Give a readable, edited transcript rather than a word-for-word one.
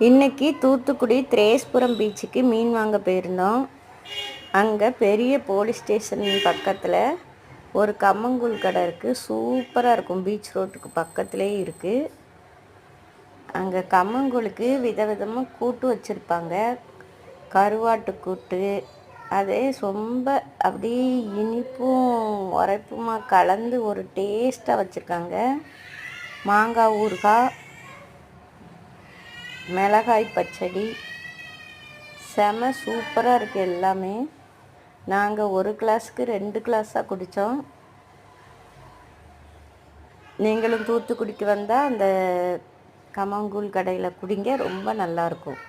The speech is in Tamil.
இன்றைக்கி தூத்துக்குடி திரேஸ்புரம் பீச்சுக்கு மீன் வாங்க போயிருந்தோம். அங்கே பெரிய போலீஸ் ஸ்டேஷன் பக்கத்தில் ஒரு கம்மங்கூழ் கடை இருக்குது. சூப்பராக இருக்கும். பீச் ரோட்டுக்கு பக்கத்துலேயே இருக்குது. அங்கே கம்மங்கூழுக்கு விதவிதமாக கூட்டு வச்சுருப்பாங்க. கருவாட்டு கூட்டு, அதே ரொம்ப அப்படியே இனிப்பும் உரைப்புமா கலந்து ஒரு டேஸ்ட்டாக வச்சுருக்காங்க. மாங்காய் ஊறுகாய், மிளகாய் பச்சடி, செம சூப்பராக இருக்குது எல்லாமே. நாங்கள் ஒரு கிளாஸுக்கு 2 கிளாஸாக குடித்தோம். நீங்களும் தூத்துக்குடிக்கு வந்தால் அந்த கம்மங்கூழ் கடையில் குடிங்க, ரொம்ப நல்லாயிருக்கும்.